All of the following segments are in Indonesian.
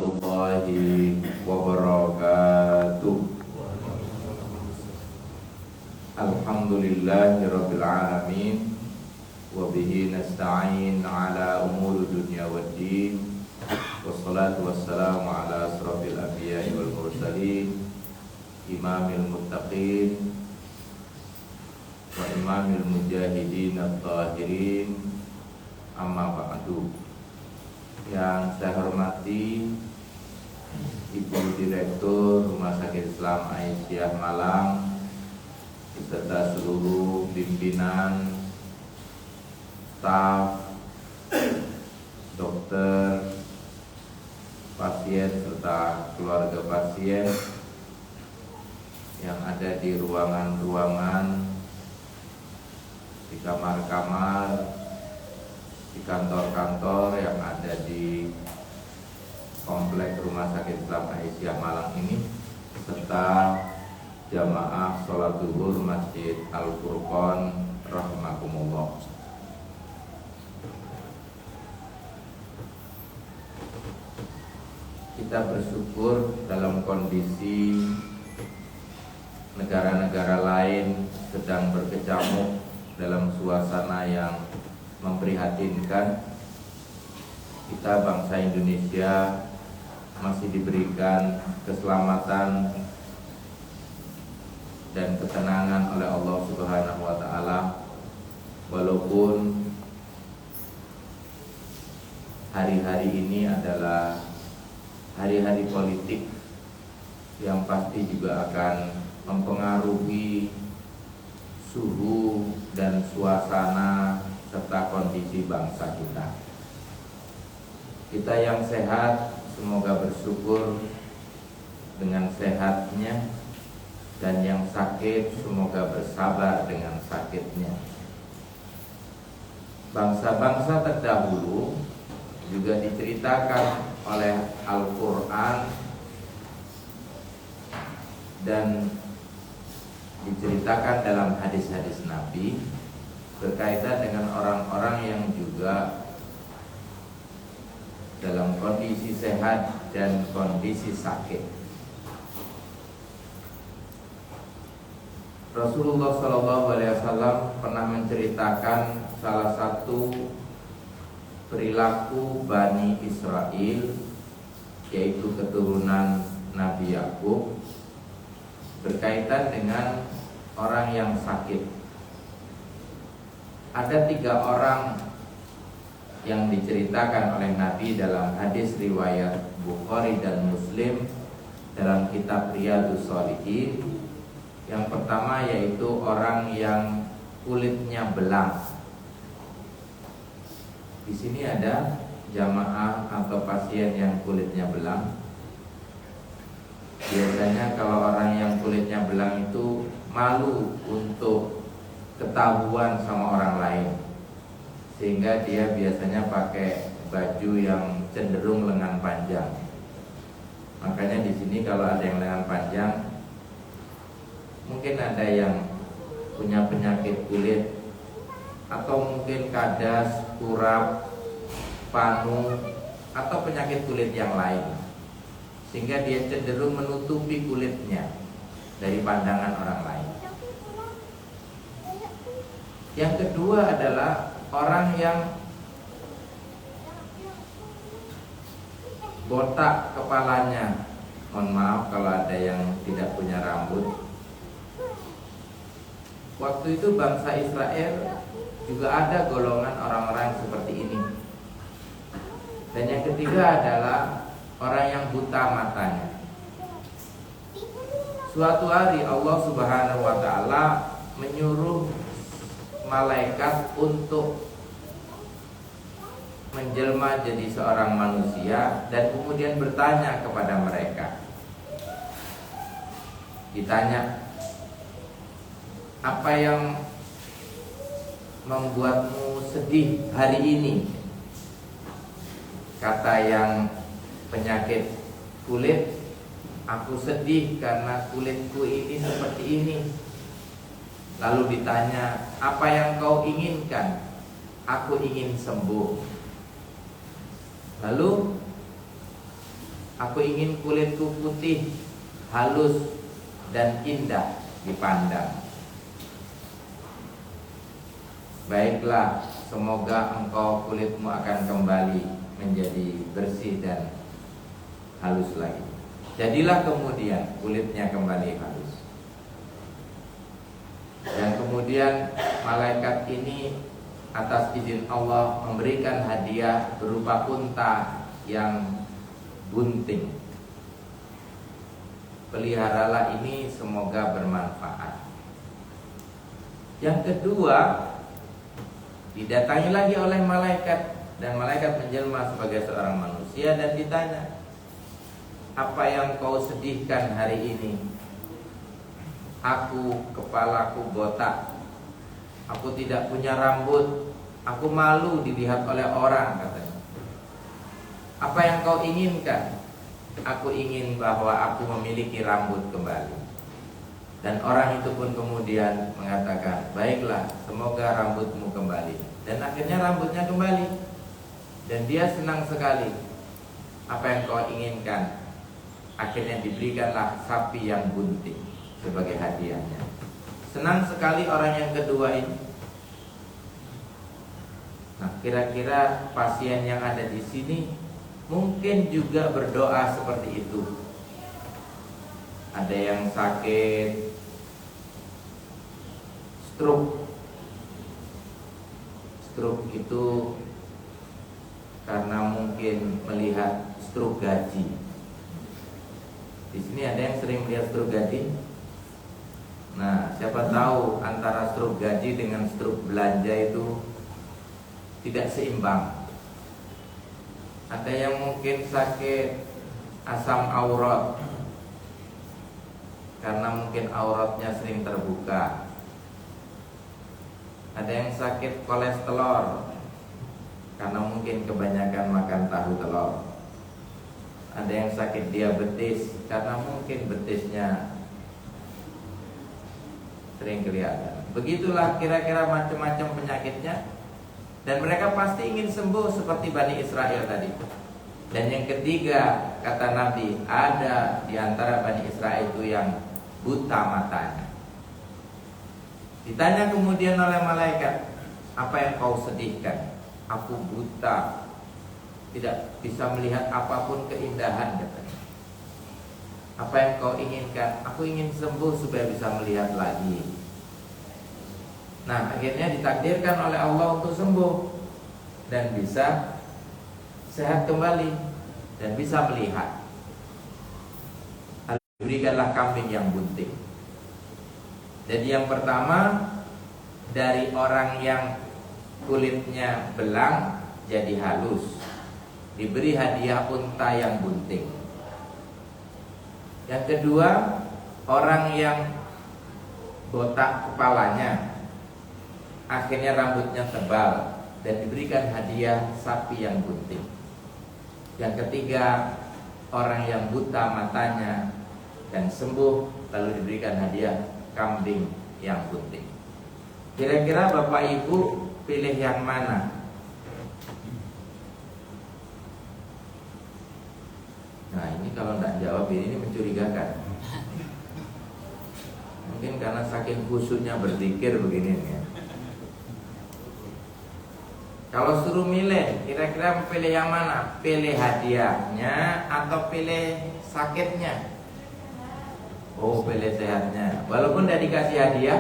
warahmatullahi wabarakatuh. Alhamdulillahirabbil alamin wa bihi nasta'in ala umuri dunya waddin. Wassalatu wassalamu ala asrofil anbiya'i wal mursalin, imamil muttaqin wa imamil mujahidin at-tahirin. Amma ba'du. Yang saya hormati Ibu Direktur Rumah Sakit Islam Aisyah Malang beserta seluruh pimpinan, staf, dokter, pasien serta keluarga pasien yang ada di ruangan-ruangan, di kamar-kamar, di kantor-kantor yang ada di komplek Rumah Sakit Islam Aisyah Malang ini, serta jamaah sholat zuhur Masjid Al-Furqon rahimakumullah. Kita bersyukur dalam kondisi negara-negara lain sedang berkecamuk dalam suasana yang memprihatinkan, kita bangsa Indonesia masih diberikan keselamatan dan ketenangan oleh Allah Subhanahu wa taala, walaupun hari-hari ini adalah hari-hari politik yang pasti juga akan mempengaruhi suhu dan suasana serta kondisi bangsa kita. Kita yang sehat semoga bersyukur dengan sehatnya, dan yang sakit semoga bersabar dengan sakitnya. Bangsa-bangsa terdahulu juga diceritakan oleh Al-Quran dan diceritakan dalam hadis-hadis Nabi berkaitan dengan orang-orang yang juga dalam kondisi sehat dan kondisi sakit. Rasulullah SAW pernah menceritakan salah satu perilaku Bani Israel, yaitu keturunan Nabi Yakub, berkaitan dengan orang yang sakit. Ada 3 orang yang diceritakan oleh Nabi dalam hadis riwayat Bukhari dan Muslim dalam kitab Riyadhus Shalihin. Yang pertama yaitu orang yang kulitnya belang. Di sini ada jamaah atau pasien yang kulitnya belang. Biasanya kalau orang yang kulitnya belang itu malu untuk ketahuan sama orang lain, sehingga dia biasanya pakai baju yang cenderung lengan panjang. Makanya di sini kalau ada yang lengan panjang, mungkin ada yang punya penyakit kulit, atau mungkin kadas, kurap, panu, atau penyakit kulit yang lain, sehingga dia cenderung menutupi kulitnya dari pandangan orang lain. Yang kedua adalah orang yang botak kepalanya. Mohon maaf kalau ada yang tidak punya rambut. Waktu itu bangsa Israel juga ada golongan orang-orang seperti ini. Dan yang ketiga adalah orang yang buta matanya. Suatu hari Allah Subhanahu wa taala menyuruh malaikat untuk menjelma jadi seorang manusia dan kemudian bertanya kepada mereka. Ditanya, apa yang membuatmu sedih hari ini? Kata yang penyakit kulit, aku sedih karena kulitku ini seperti ini. Lalu ditanya, apa yang kau inginkan? Aku ingin sembuh. Lalu Aku ingin kulitku putih, halus, dan indah dipandang. Baiklah, semoga engkau kulitmu akan kembali menjadi bersih dan halus lagi. Jadilah kemudian kulitnya kembali halus. Dan kemudian malaikat ini atas izin Allah memberikan hadiah berupa unta yang bunting. Peliharalah ini, semoga bermanfaat. Yang kedua, didatangi lagi oleh malaikat, dan malaikat menjelma sebagai seorang manusia dan ditanya, apa yang kau sedihkan hari ini? Aku, kepalaku botak, aku tidak punya rambut, aku malu dilihat oleh orang, katanya. Apa yang kau inginkan? Aku ingin bahwa aku memiliki rambut kembali. Dan orang itu pun kemudian mengatakan, baiklah, semoga rambutmu kembali. Dan akhirnya rambutnya kembali. Dan dia senang sekali. Apa yang kau inginkan? Akhirnya diberikanlah sapi yang bunting sebagai hadiahnya. Senang sekali orang yang kedua ini. Nah, kira-kira pasien yang ada di sini mungkin juga berdoa seperti itu. Ada yang sakit stroke. Stroke itu karena mungkin melihat stroke gaji. Di sini ada yang sering melihat stroke gaji. Nah, siapa tahu antara stroke gaji dengan stroke belanja itu tidak seimbang. Ada yang mungkin sakit asam aurat karena mungkin auratnya sering terbuka. Ada yang sakit kolesterol karena mungkin kebanyakan makan tahu telur. Ada yang sakit diabetes karena mungkin betisnya sering kelihatan. Begitulah kira-kira macam-macam penyakitnya. Dan mereka pasti ingin sembuh seperti Bani Israel tadi. Dan yang ketiga, kata Nabi, ada di antara Bani Israel itu yang buta matanya. Ditanya kemudian oleh malaikat, apa yang kau sedihkan? Aku buta, tidak bisa melihat apapun keindahan, katanya. Apa yang kau inginkan? Aku ingin sembuh supaya bisa melihat lagi. Nah, akhirnya ditakdirkan oleh Allah untuk sembuh dan bisa sehat kembali dan bisa melihat. Berikanlah kambing yang bunting. Jadi yang pertama, dari orang yang kulitnya belang jadi halus, diberi hadiah unta yang bunting. Yang kedua, orang yang botak kepalanya, akhirnya rambutnya tebal dan diberikan hadiah sapi yang bunting. Yang ketiga, orang yang buta matanya dan sembuh lalu diberikan hadiah kambing yang bunting. Kira-kira Bapak Ibu pilih yang mana? Nah, ini kalau tidak jawab ini mencurigakan. Mungkin karena saking khusyuknya berzikir begini ya. Kalau suruh milih, kira-kira pilih yang mana? Pilih hadiahnya atau pilih sakitnya? Oh, pilih sehatnya. Walaupun tidak dikasih hadiah,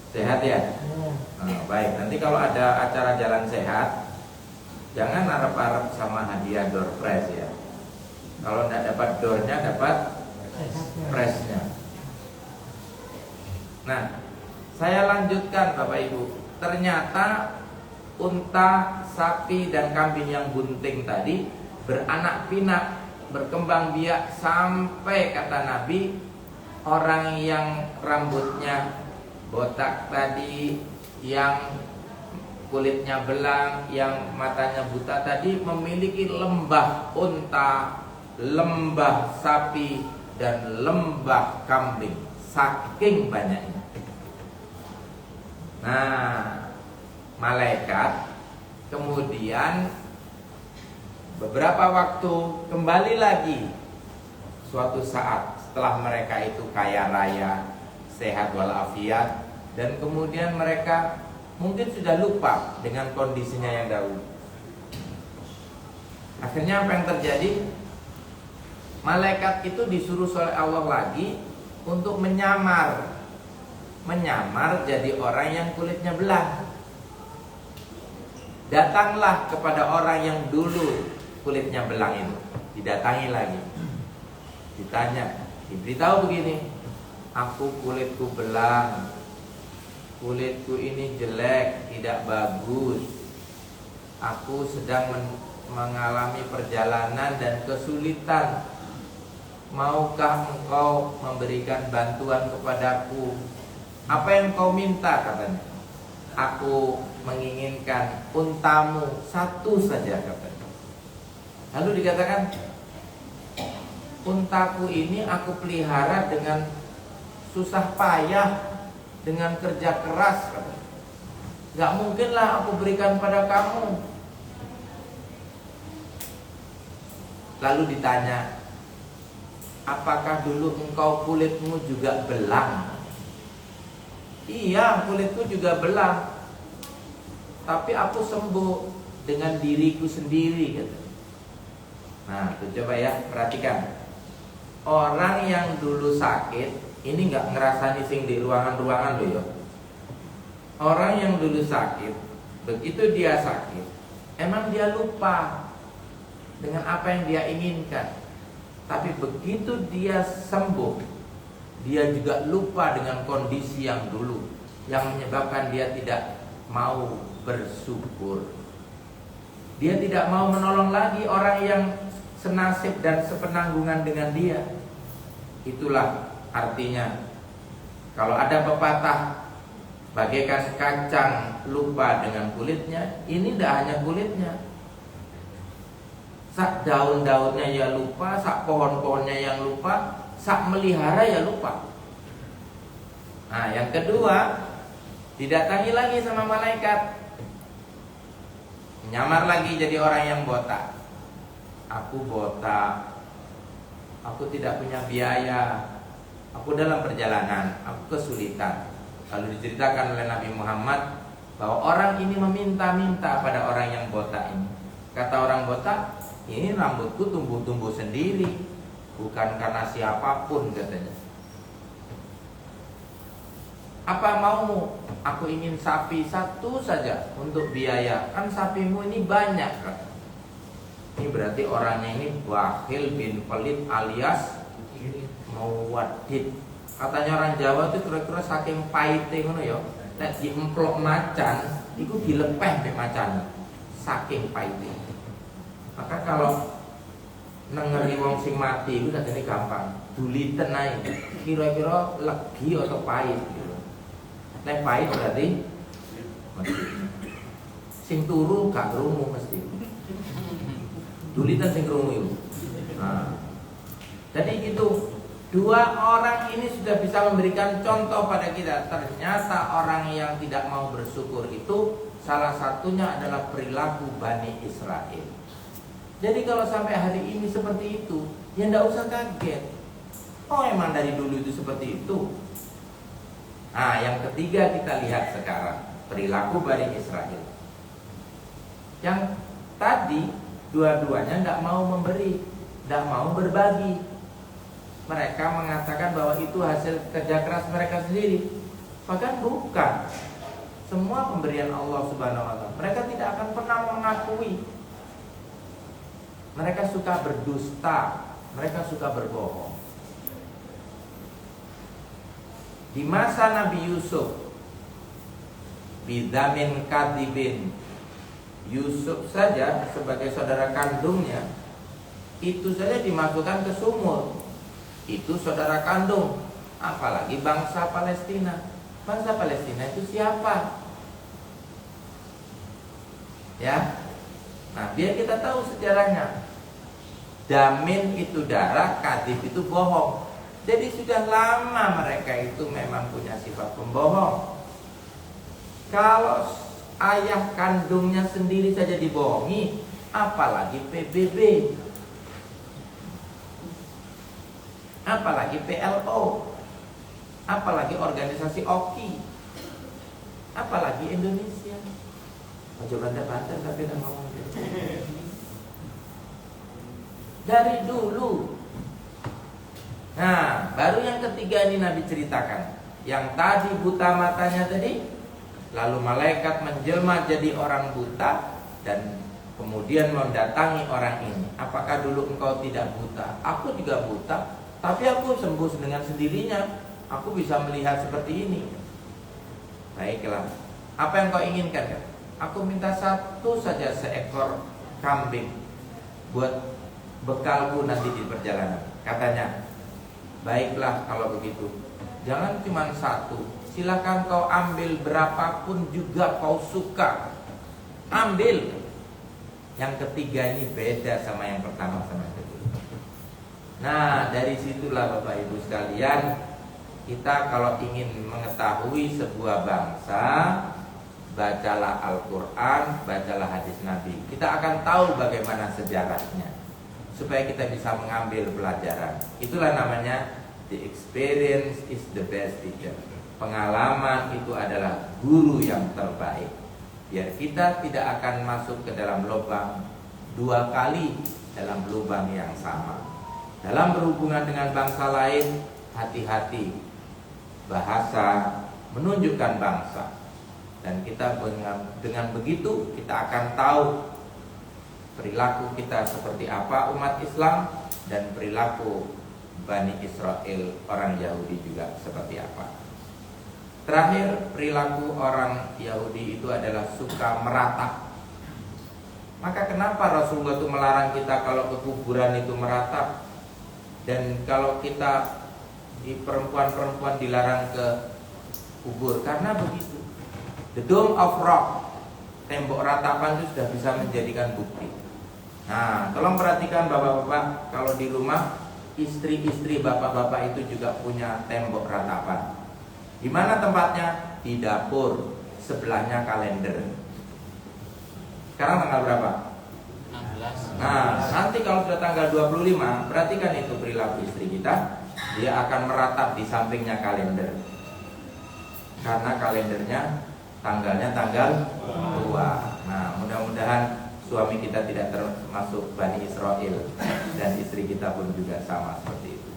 sehat ya? Nah, baik, nanti kalau ada acara jalan sehat, jangan harap-harap sama hadiah door prize ya. Kalau tidak dapat doornya, dapat prize-nya. Nah, saya lanjutkan Bapak Ibu. Ternyata unta, sapi, dan kambing yang bunting tadi beranak pinak, berkembang biak sampai kata Nabi, orang yang rambutnya botak tadi, yang kulitnya belang, yang matanya buta tadi memiliki lembah unta, lembah sapi, dan lembah kambing, saking banyaknya. Nah, malaikat kemudian Beberapa waktu kembali lagi, suatu saat setelah mereka itu kaya raya, sehat walafiat, dan kemudian mereka mungkin sudah lupa dengan kondisinya yang dahulu. Akhirnya apa yang terjadi? Malaikat itu disuruh oleh Allah lagi untuk menyamar jadi orang yang kulitnya belah. Datanglah kepada orang yang dulu kulitnya belang itu, didatangi lagi, ditanya, diberitahu begini, aku kulitku belang, kulitku ini jelek, tidak bagus, aku sedang mengalami perjalanan dan kesulitan, maukah engkau memberikan bantuan kepadaku? Apa yang kau minta? Katanya, aku menginginkan untamu satu saja, katanya. Lalu dikatakan, untaku ini aku pelihara dengan susah payah, dengan kerja keras, katanya. Gak mungkinlah aku berikan pada kamu. Lalu ditanya, apakah dulu engkau kulitmu juga belang? Iya, kulitku juga belang, tapi aku sembuh dengan diriku sendiri, katanya. Nah, tuh coba ya, perhatikan. Orang yang dulu sakit, ini gak ngerasani sing di ruangan-ruangan loh ya. Orang yang dulu sakit, begitu dia sakit, emang dia lupa dengan apa yang dia inginkan. Tapi begitu dia sembuh, dia juga lupa dengan kondisi yang dulu, yang menyebabkan dia tidak mau bersyukur. Dia tidak mau menolong lagi orang yang senasib dan sepenanggungan dengan dia. Itulah artinya, kalau ada pepatah bagaikan kacang lupa dengan kulitnya, ini tidak hanya kulitnya, sak daun-daunnya ya lupa, sak pohon-pohonnya yang lupa, sak melihara ya lupa. Nah, yang kedua, didatangi lagi sama malaikat, nyamar lagi jadi orang yang botak. Aku botak, aku tidak punya biaya, aku dalam perjalanan, aku kesulitan. Lalu diceritakan oleh Nabi Muhammad bahwa orang ini meminta-minta pada orang yang botak ini. Kata orang botak, ini rambutku tumbuh-tumbuh sendiri, bukan karena siapapun, katanya. Apa maumu? Aku ingin sapi satu saja untuk biaya. Kan sapimu ini banyak, katanya. Ini berarti orangnya ini bakhil bin pelit alias muwadid. Katanya orang Jawa itu kira-kira saking pahite ngono ya, nek diemplok macan iku dilepeh mek macan. Saking pahite. Maka kalau nengeri wong sing mati itu sakjane gampang. Duliten ae. Kira-kira legi atau pahit gitu. Nek pahit berarti mesti. Sing turu gak krungu mesti. Dulitan sing krungu itu. Nah, jadi gitu. Dua orang ini sudah bisa memberikan contoh pada kita. Ternyata orang yang tidak mau bersyukur itu salah satunya adalah perilaku Bani Israel. Jadi kalau sampai hari ini seperti itu, ya tidak usah kaget. Oh, emang dari dulu itu seperti itu. Nah, yang ketiga kita lihat sekarang, perilaku Bani Israel. Yang tadi dua-duanya tidak mau memberi, tidak mau berbagi. Mereka mengatakan bahwa itu hasil kerja keras mereka sendiri. Bahkan bukan. Semua pemberian Allah Subhanahu wa Ta'ala. Mereka tidak akan pernah mengakui. Mereka suka berdusta, mereka suka berbohong. Di masa Nabi Yusuf, bidamin kadibin, Yusuf saja sebagai saudara kandungnya itu saja dimasukkan ke sumur. Itu saudara kandung, apalagi bangsa Palestina. Bangsa Palestina itu siapa? Ya. Nah, biar kita tahu sejarahnya. Damin itu darah, kadib itu bohong. Jadi sudah lama mereka itu memang punya sifat pembohong. Kalau ayah kandungnya sendiri saja dibohongi, apalagi PBB, apalagi PLO, apalagi organisasi OKI, apalagi Indonesia. Ojo bantah-bantah tapi udah ngomong dari dulu. Nah, baru yang ketiga ini Nabi ceritakan. Yang tadi buta matanya tadi, lalu malaikat menjelma jadi orang buta dan kemudian mendatangi orang ini. Apakah dulu engkau tidak buta? Aku juga buta, tapi aku sembuh dengan sendirinya. Aku bisa melihat seperti ini. Baiklah, apa yang kau inginkan kan? Aku minta satu saja seekor kambing buat bekalku nanti di perjalanan. Katanya, baiklah kalau begitu. Jangan cuma satu, silakan kau ambil berapapun juga kau suka. Ambil. Yang ketiga ini beda sama yang pertama sama yang kedua. Nah, dari situlah Bapak Ibu sekalian, kita kalau ingin mengetahui sebuah bangsa, bacalah Al-Quran, bacalah hadis Nabi. Kita akan tahu bagaimana sejarahnya, supaya kita bisa mengambil pelajaran. Itulah namanya the experience is the best teacher. Pengalaman itu adalah guru yang terbaik. Biar kita tidak akan masuk ke dalam lubang dua kali dalam lubang yang sama. Dalam berhubungan dengan bangsa lain, hati-hati. Bahasa menunjukkan bangsa. Dan kita dengan begitu kita akan tahu perilaku kita seperti apa umat Islam, dan perilaku Bani Israel orang Yahudi juga seperti apa. Terakhir, perilaku orang Yahudi itu adalah suka meratap. Maka kenapa Rasulullah itu melarang kita kalau ke kuburan itu meratap? Dan kalau kita di perempuan-perempuan dilarang ke kubur, karena begitu. The Dome of Rock, tembok ratapan itu sudah bisa menjadikan bukti. Nah, tolong perhatikan bapak-bapak, kalau di rumah istri-istri bapak-bapak itu juga punya tembok ratapan. Di mana tempatnya? Di dapur, sebelahnya kalender. Sekarang tanggal berapa? 16. Nah, nanti kalau sudah tanggal 25, perhatikan itu perilaku istri kita. Dia akan meratap di sampingnya kalender. Karena kalendernya tanggalnya tanggal 2. Nah, mudah-mudahan suami kita tidak termasuk Bani Israel, dan istri kita pun juga sama seperti itu.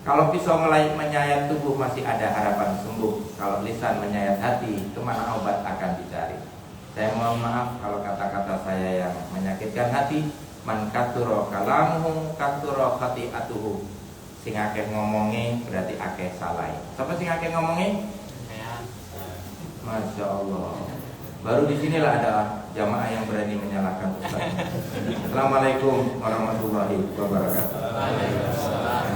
Kalau pisau menyayat tubuh masih ada harapan sembuh. Kalau lisan menyayat hati, kemana obat akan dicari? Saya mohon maaf kalau kata-kata saya yang menyakitkan hati. Man katuro kalamuhu katuro khati'atuhu. Sing akeh ngomongi berarti akeh salai. Siapa sing akeh ngomongi? Masya Allah. Baru di sinilah ada jamaah yang berani menyalahkan Ustaz. Assalamualaikum warahmatullahi wabarakatuh. Waalaikumsalam.